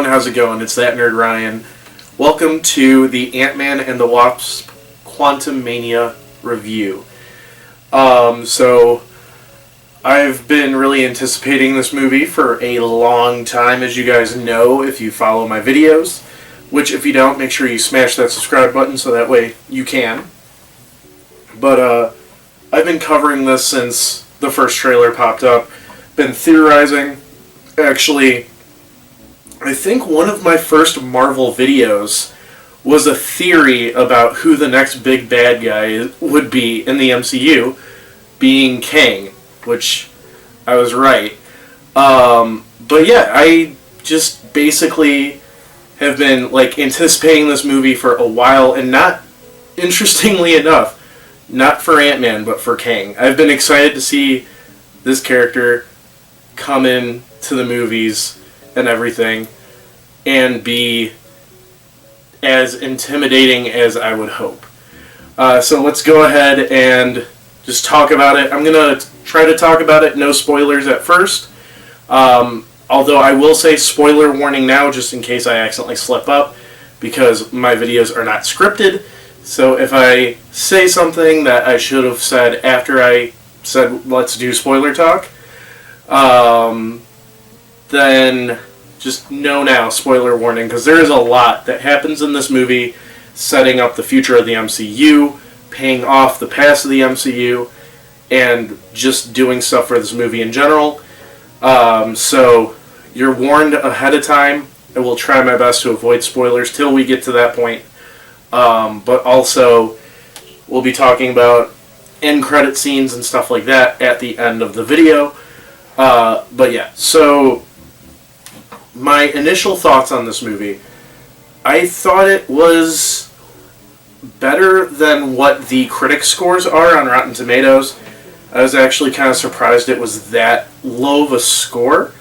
how's it going? It's that nerd Ryan. Welcome to the Ant-Man and the Wasp Quantumania review. So I've been really anticipating this movie for a long time, as you guys know if you follow my videos. Which, if you don't, make sure you smash that subscribe button so that way you can. But I've been covering this since the first trailer popped up. Been theorizing. Actually, I think one of my first Marvel videos was a theory about who the next big bad guy would be in the MCU, being Kang, which I was right. But yeah, I just basically have been anticipating this movie for a while, and not, interestingly enough, not for Ant-Man, but for Kang. I've been excited to see this character come in to the movies and everything and be as intimidating as I would hope. So let's go ahead and just talk about it. I'm going to try to talk about it, no spoilers at first. Although I will say spoiler warning now, just in case I accidentally slip up, because my videos are not scripted. So if I say something that I should have said after I said let's do spoiler talk, then just know now, spoiler warning, because there is a lot that happens in this movie, setting up the future of the MCU, paying off the past of the MCU, and just doing stuff for this movie in general. So you're warned ahead of time. I will try my best to avoid spoilers till we get to that point. But also, we'll be talking about end credit scenes and stuff like that at the end of the video. But yeah, so my initial thoughts on this movie, I thought it was better than what the critic scores are on Rotten Tomatoes. I was actually kind of surprised it was that low of a score.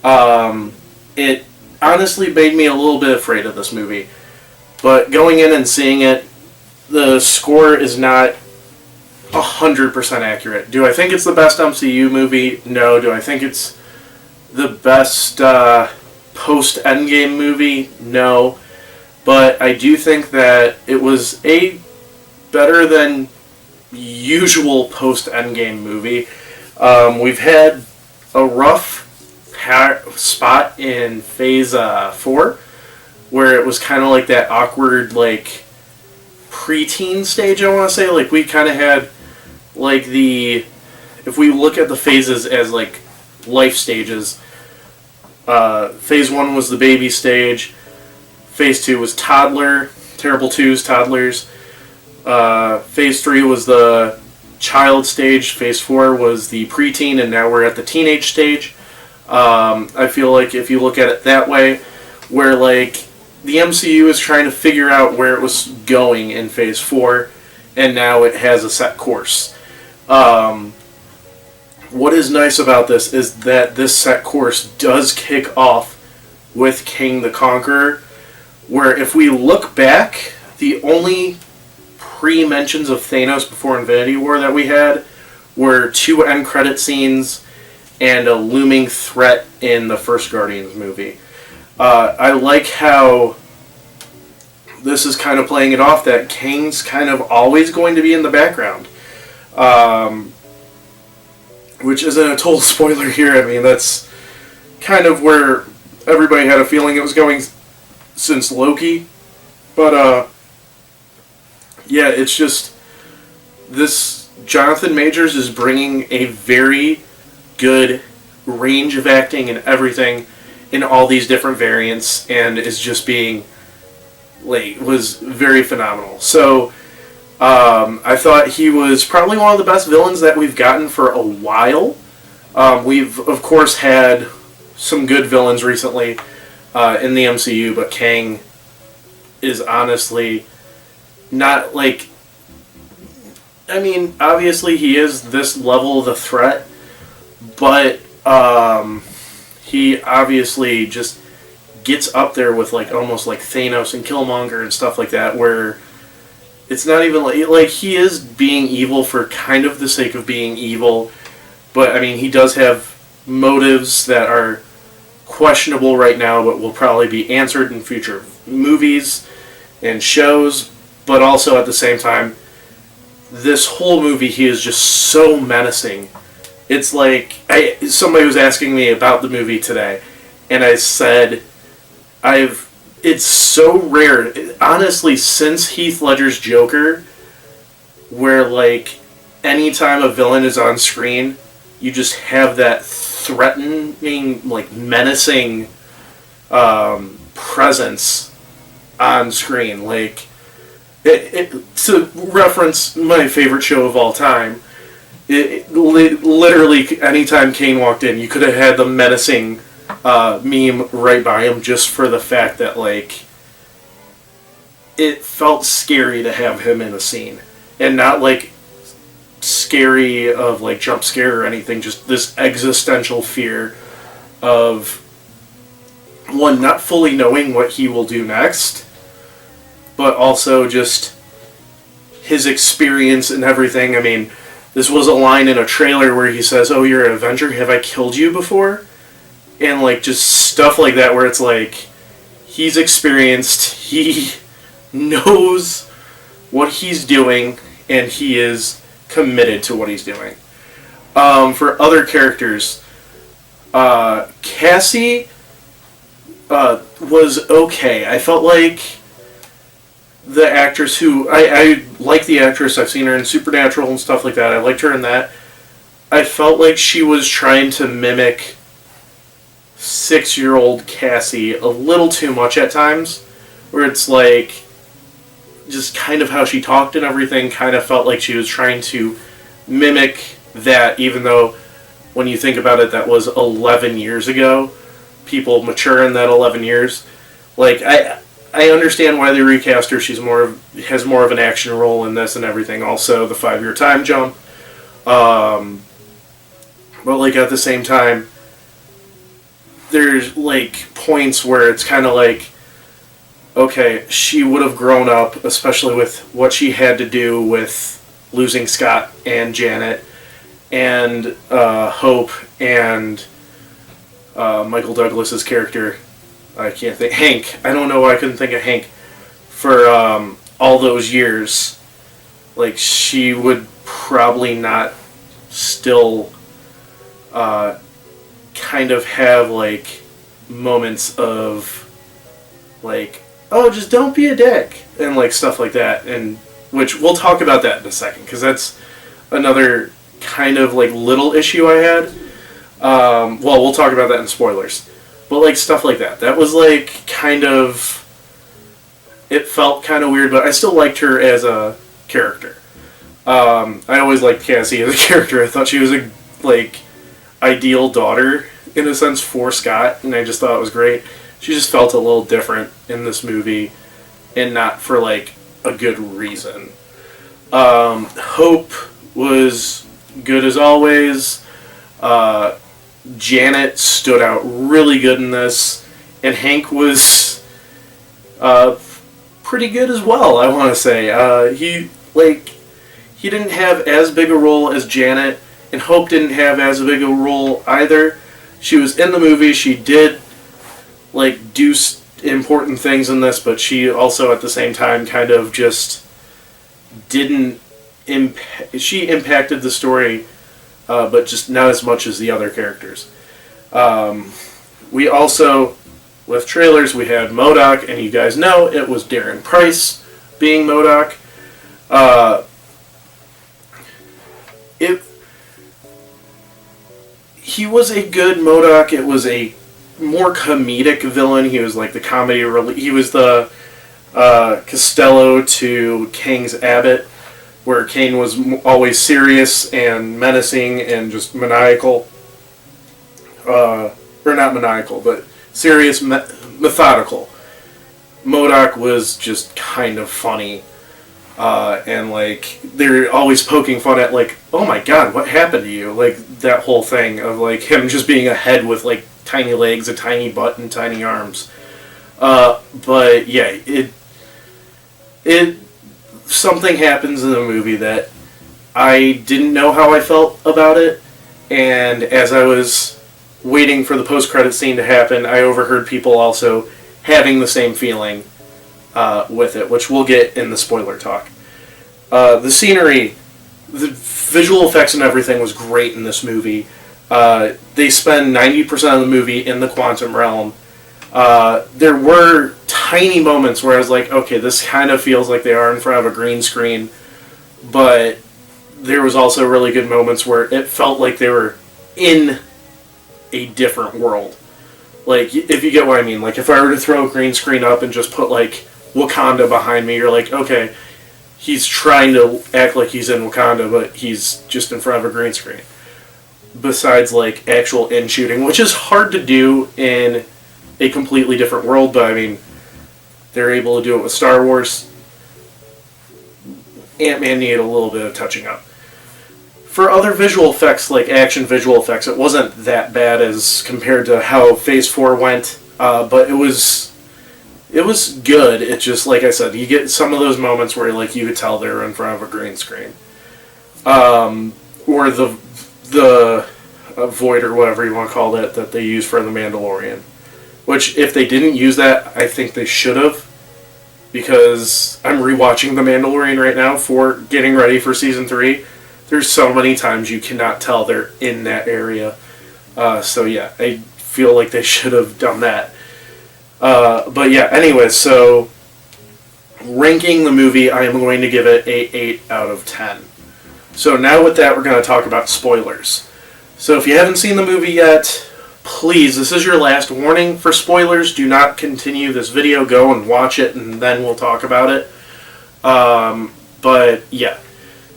It honestly made me a little bit afraid of this movie. But going in and seeing it, the score is not 100% accurate. Do I think it's the best MCU movie? No. Do I think it's the best post-Endgame movie? No. But I do think that it was a better than usual post-Endgame movie. We've had a rough spot in Phase 4, where it was kind of like that awkward, preteen stage, I want to say. We kind of had, if we look at the phases as, life stages, Phase 1 was the baby stage, Phase 2 was toddler, Terrible 2's toddlers, Phase 3 was the child stage, Phase 4 was the preteen, and now we're at the teenage stage. I feel like if you look at it that way, where, the MCU is trying to figure out where it was going in Phase 4, and now it has a set course. What is nice about this is that this set course does kick off with Kang the Conqueror, where if we look back, the only pre-mentions of Thanos before Infinity War that we had were 2 end credit scenes and a looming threat in the first Guardians movie. I like how this is kind of playing it off that Kang's kind of always going to be in the background. Which isn't a total spoiler here. I mean, that's kind of where everybody had a feeling it was going since Loki. But, yeah, it's just this Jonathan Majors is bringing a very good range of acting and everything in all these different variants, and is just being was very phenomenal. So I thought he was probably one of the best villains that we've gotten for a while. We've of course had some good villains recently in the MCU, but Kang is honestly not I mean, obviously he is this level of the threat, but he obviously just gets up there with almost like Thanos and Killmonger and stuff like that, where it's not even he is being evil for kind of the sake of being evil, but I mean he does have motives that are questionable right now, but will probably be answered in future movies and shows. But also at the same time, this whole movie, he is just so menacing. It's like, somebody was asking me about the movie today, and I said, it's so rare, honestly, since Heath Ledger's Joker, where, like, anytime a villain is on screen, you just have that threatening, like, menacing presence on screen. Like, to reference my favorite show of all time, literally, anytime Kane walked in, you could have had the menacing meme right by him, just for the fact that, like, it felt scary to have him in a scene. And not, like, scary of, like, jump scare or anything, just this existential fear of, one, not fully knowing what he will do next, but also just his experience and everything. I mean, this was a line in a trailer where he says, "Oh, you're an Avenger? Have I killed you before?" And, like, just stuff like that, where it's like, he's experienced, he knows what he's doing, and he is committed to what he's doing. For other characters, Cassie was okay. I felt like the actress who... I like the actress. I've seen her in Supernatural and stuff like that. I liked her in that. I felt like she was trying to mimic 6-year-old Cassie a little too much at times, where it's like, just kind of how she talked and everything kind of felt like she was trying to mimic that, even though when you think about it, that was 11 years ago. People mature in that 11 years. Like, I understand why they recast her. She's has more of an action role in this and everything. Also, the 5-year time jump. But, like, at the same time, there's, like, points where it's kind of like, okay, she would have grown up, especially with what she had to do with losing Scott and Janet and Hope and Michael Douglas's character. I can't think. Hank. I don't know why I couldn't think of Hank. For all those years, like, she would probably not still kind of have, like, moments of, like, oh, just don't be a dick, and, like, stuff like that, and which we'll talk about that in a second, because that's another kind of, like, little issue I had. Well, we'll talk about that in spoilers, but, like, stuff like that. That was, like, kind of, it felt kind of weird, but I still liked her as a character. I always liked Cassie as a character. I thought she was a, like, ideal daughter, in a sense, for Scott, and I just thought it was great. She just felt a little different in this movie, and not for, like, a good reason. Hope was good as always. Janet stood out really good in this, and Hank was pretty good as well, I want to say. He didn't have as big a role as Janet, and Hope didn't have as big a role either. She was in the movie, she did, like, do important things in this, but she also at the same time kind of just didn't she impacted the story, but just not as much as the other characters. We also, with trailers, we had MODOK, and you guys know it was Darren Price being MODOK. He was a good MODOK. It was a more comedic villain. He was like the comedy relief. He was the Costello to Kang's Abbott, where Kang was always serious and menacing and just maniacal. Or not maniacal, but serious, methodical. MODOK was just kind of funny. And, like, they're always poking fun at, like, oh my god, what happened to you? Like, that whole thing of, like, him just being a head with, like, tiny legs, a tiny butt, and tiny arms. But, yeah, something happens in the movie that I didn't know how I felt about it, and as I was waiting for the post-credit scene to happen, I overheard people also having the same feeling with it, which we'll get in the spoiler talk. The scenery, the visual effects and everything was great in this movie. They spend 90% of the movie in the quantum realm. There were tiny moments where I was like, okay, this kind of feels like they are in front of a green screen, but there was also really good moments where it felt like they were in a different world. Like, if you get what I mean. Like, if I were to throw a green screen up and just put, like, Wakanda behind me, you're like, okay, he's trying to act like he's in Wakanda, but he's just in front of a green screen. Besides, like, actual in-shooting, which is hard to do in a completely different world, but, I mean, they're able to do it with Star Wars. Ant-Man needed a little bit of touching up. For other visual effects, like action visual effects, it wasn't that bad as compared to how Phase 4 went, but it was good. It just, like I said, you get some of those moments where like you could tell they're in front of a green screen. Or the void or whatever you want to call it that they use for The Mandalorian. Which, if they didn't use that, I think they should have. Because I'm rewatching The Mandalorian right now for getting ready for Season 3. There's so many times you cannot tell they're in that area. So yeah, I feel like they should have done that. But yeah, anyway, so ranking the movie, I am going to give it a 8 out of 10. So now with that, we're going to talk about spoilers. So if you haven't seen the movie yet, please, this is your last warning for spoilers. Do not continue this video. Go and watch it, and then we'll talk about it. But yeah.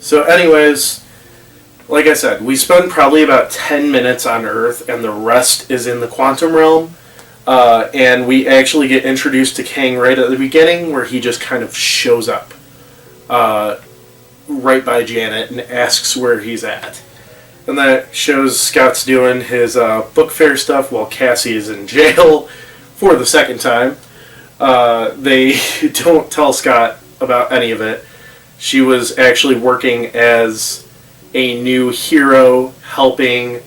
So anyways, like I said, we spend probably about 10 minutes on Earth, and the rest is in the quantum realm. And we actually get introduced to Kang right at the beginning, where he just kind of shows up right by Janet and asks where he's at. And that shows Scott's doing his book fair stuff while Cassie is in jail for the second time. They don't tell Scott about any of it. She was actually working as a new hero, helping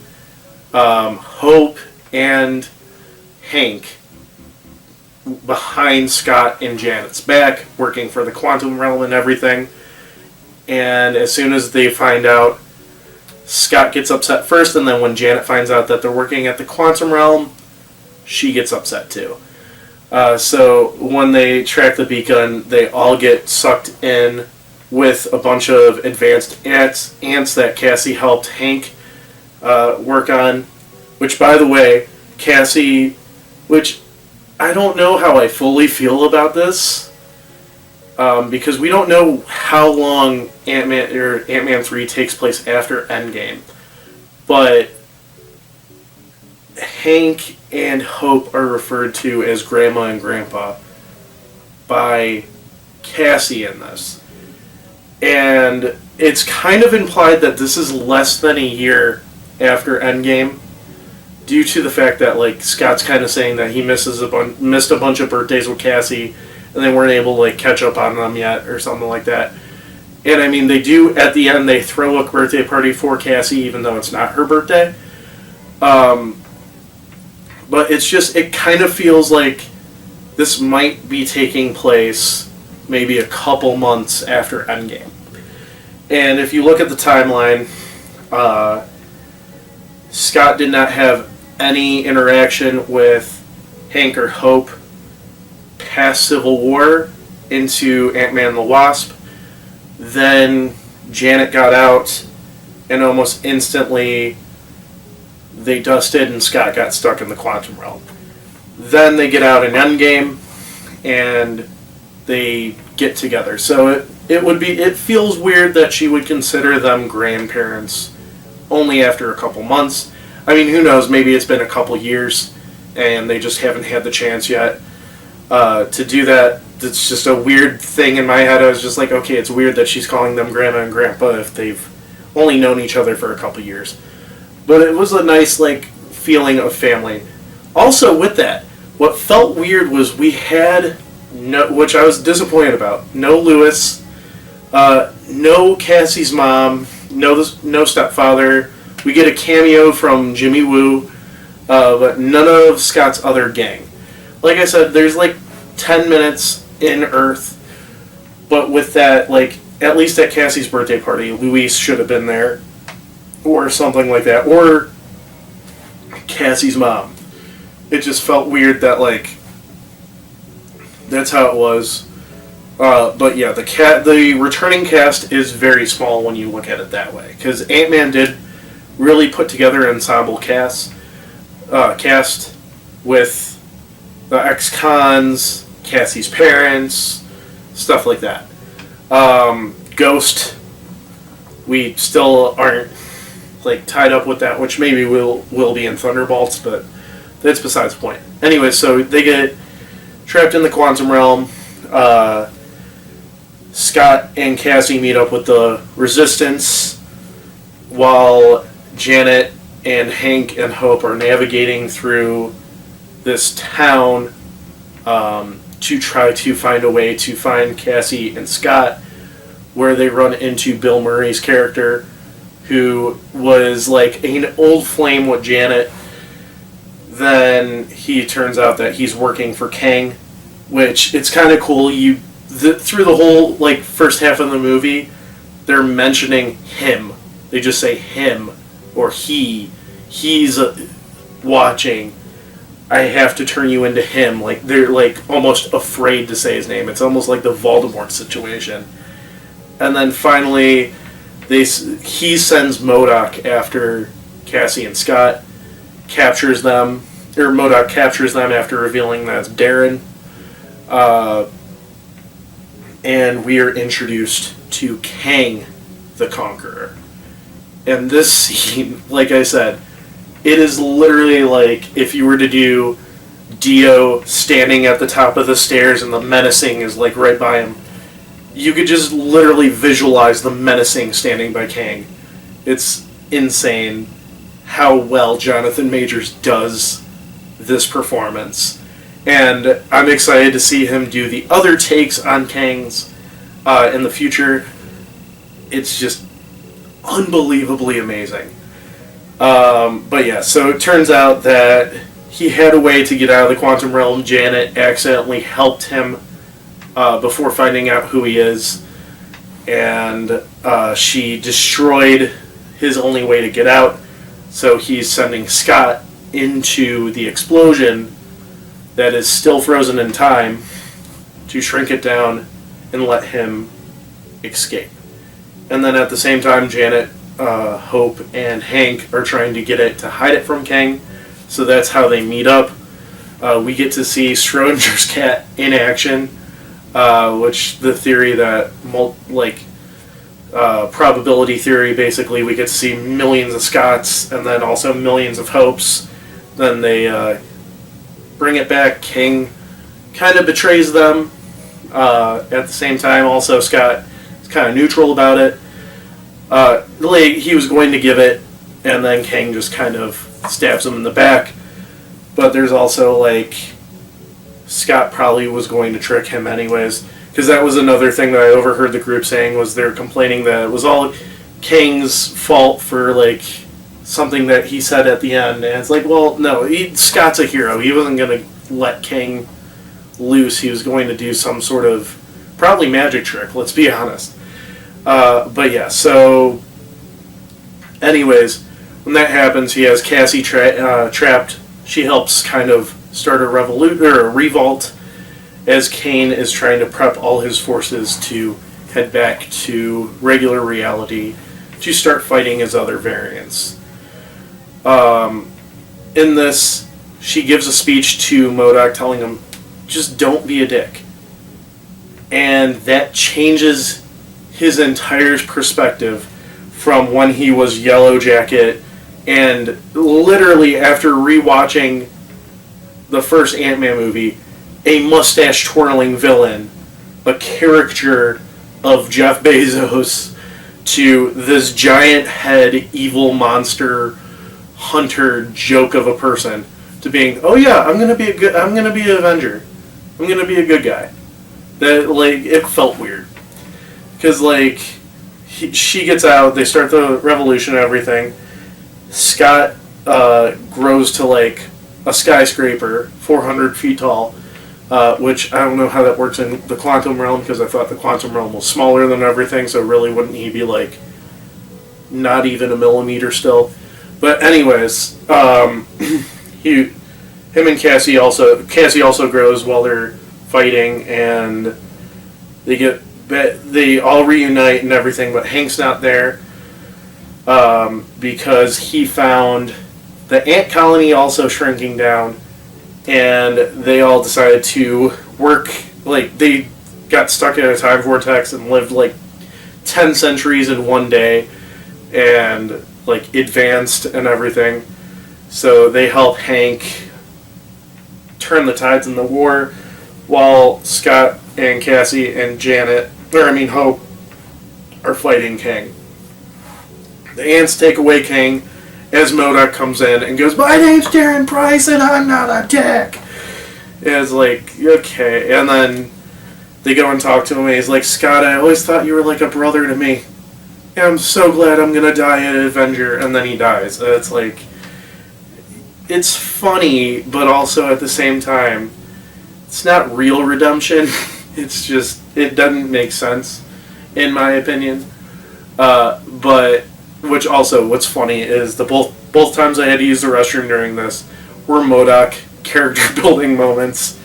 Hope and Hank behind Scott and Janet's back, working for the quantum realm and everything. And as soon as they find out, Scott gets upset first, and then when Janet finds out that they're working at the quantum realm, she gets upset too. So when they track the beacon, they all get sucked in with a bunch of advanced ants that Cassie helped Hank work on. Which, by the way, Cassie, which I don't know how I fully feel about this, because we don't know how long Ant-Man 3 takes place after Endgame. But Hank and Hope are referred to as Grandma and Grandpa by Cassie in this. And it's kind of implied that this is less than a year after Endgame, due to the fact that like Scott's kind of saying that he missed a bunch of birthdays with Cassie, and they weren't able to like catch up on them yet, or something like that. And I mean, they do at the end. They throw a birthday party for Cassie, even though it's not her birthday. But it's just, it kind of feels like this might be taking place maybe a couple months after Endgame. And if you look at the timeline, Scott did not have any interaction with Hank or Hope past Civil War into Ant-Man and the Wasp. Then Janet got out, and almost instantly they dusted and Scott got stuck in the quantum realm. Then they get out in Endgame, and they get together. So it feels weird that she would consider them grandparents only after a couple months. I mean, who knows, maybe it's been a couple years and they just haven't had the chance yet to do that. It's just a weird thing in my head. I was just like, okay, it's weird that she's calling them Grandma and Grandpa if they've only known each other for a couple years. But it was a nice, like, feeling of family. Also, with that, what felt weird was we had which I was disappointed about, no Lewis, no Cassie's mom, no stepfather. We get a cameo from Jimmy Woo, but none of Scott's other gang. Like I said, there's like 10 minutes in Earth, but with that, like, at least at Cassie's birthday party, Luis should have been there, or something like that, or Cassie's mom. It just felt weird that, like, that's how it was. But yeah, the returning cast is very small when you look at it that way, because Ant-Man did really put together an ensemble cast with the ex-cons, Cassie's parents, stuff like that. Ghost, we still aren't like tied up with that, which maybe will be in Thunderbolts, but that's besides the point. Anyway, so they get trapped in the quantum realm. Scott and Cassie meet up with the Resistance, while Janet and Hank and Hope are navigating through this town to try to find a way to find Cassie and Scott, where they run into Bill Murray's character, who was like an old flame with Janet. Then he turns out that he's working for Kang, which it's kind of cool. Through the whole like first half of the movie, they're mentioning him. They just say him or he. He's watching. I have to turn you into him. Like they're like almost afraid to say his name. It's almost like the Voldemort situation. And then finally, he sends MODOK after Cassie and Scott, captures them, or MODOK captures them after revealing that it's Darren. And we are introduced to Kang the Conqueror. And this scene, like I said, it is literally like if you were to do Dio standing at the top of the stairs and the menacing is like right by him. You could just literally visualize the menacing standing by Kang. It's insane how well Jonathan Majors does this performance. And I'm excited to see him do the other takes on Kang's in the future. It's just unbelievably amazing. But yeah, so it turns out that he had a way to get out of the quantum realm. Janet accidentally helped him before finding out who he is. And she destroyed his only way to get out. So he's sending Scott into the explosion that is still frozen in time to shrink it down and let him escape. And then at the same time, Janet, Hope, and Hank are trying to get it to hide it from Kang. So that's how they meet up. We get to see Schrodinger's cat in action, which the theory that, probability theory, basically, we get to see millions of Scotts and then also millions of Hopes. Then they bring it back. Kang kind of betrays them. At the same time, also, Scott is kind of neutral about it. He was going to give it, and then Kang just kind of stabs him in the back. But there's also, Scott probably was going to trick him anyways. Because that was another thing that I overheard the group saying, was they're complaining that it was all Kang's fault for, something that he said at the end. And it's like, well, no, Scott's a hero. He wasn't going to let Kang loose. He was going to do some sort of, probably magic trick, let's be honest. But yeah, so anyways, when that happens, he has Cassie trapped. She helps kind of start a revolt as Kane is trying to prep all his forces to head back to regular reality to start fighting his other variants. In this, she gives a speech to MODOK telling him, just don't be a dick. And that changes his entire perspective from when he was Yellow Jacket, and literally after rewatching the first Ant-Man movie, a mustache-twirling villain, a caricature of Jeff Bezos, to this giant head, evil monster, hunter joke of a person, to being, oh yeah, I'm gonna be an Avenger. I'm gonna be a good guy. That, it felt weird. Because, she gets out, they start the revolution and everything. Scott grows to like a skyscraper, 400 feet tall, which I don't know how that works in the quantum realm, because I thought the quantum realm was smaller than everything, so really wouldn't he be like not even a millimeter still? But anyways, him and Cassie also grows while they're fighting, and they all reunite and everything, but Hank's not there because he found the ant colony also shrinking down, and they all decided to work, like, they got stuck in a time vortex and lived like 10 centuries in one day, and like advanced and everything. So they help Hank turn the tides in the war, while Scott and Cassie and Hope are fighting Kang. The ants take away Kang as MODOK comes in and goes, "My name's Darren Price and I'm not a dick." And it's like, okay. And then they go and talk to him and he's like, "Scott, I always thought you were like a brother to me. And I'm so glad I'm gonna die an Avenger." And then he dies. And it's like, it's funny, but also at the same time, it's not real redemption. It's just, it doesn't make sense, in my opinion. But which also, what's funny is both times I had to use the restroom during this were MODOK character building moments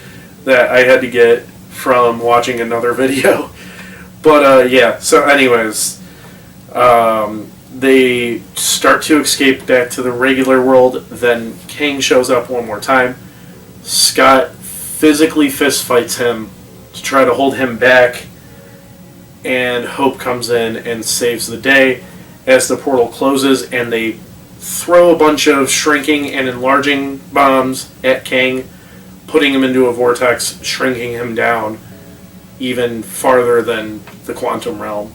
that I had to get from watching another video. But yeah, so anyways, they start to escape back to the regular world. Then Kang shows up one more time. Scott physically fist fights him to try to hold him back, and Hope comes in and saves the day as the portal closes, and they throw a bunch of shrinking and enlarging bombs at Kang, putting him into a vortex, shrinking him down even farther than the quantum realm,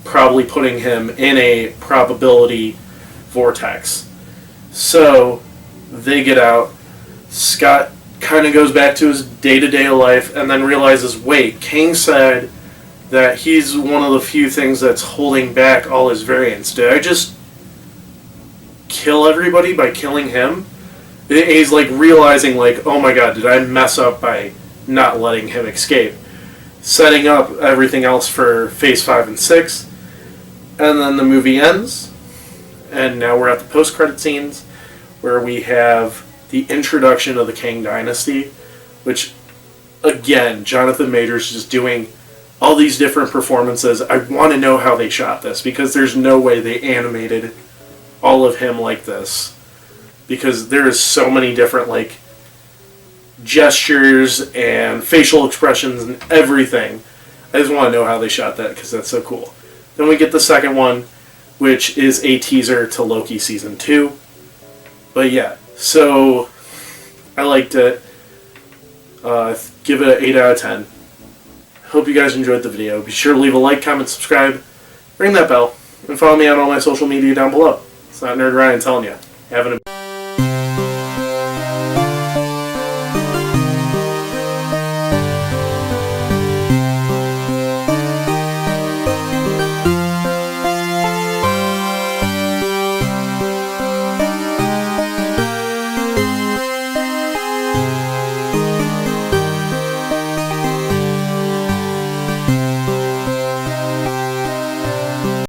probably putting him in a probability vortex. So they get out. Scott kind of goes back to his day-to-day life and then realizes, wait, Kang said that he's one of the few things that's holding back all his variants. Did I just kill everybody by killing him? He's like realizing, like, oh my god, did I mess up by not letting him escape? Setting up everything else for Phase 5 and 6. And then the movie ends, and now we're at the post-credit scenes, where we have the introduction of the Kang Dynasty, which, again, Jonathan Majors just doing all these different performances. I want to know how they shot this, because there's no way they animated all of him like this, because there is so many different like gestures and facial expressions and everything. I just want to know how they shot that, because that's so cool. Then we get the second one, which is a teaser to Loki Season 2. But yeah, so I liked it. Give it an 8 out of 10. Hope you guys enjoyed the video. Be sure to leave a like, comment, subscribe, ring that bell, and follow me on all my social media down below. It's not Nerd Ryan telling you. Have an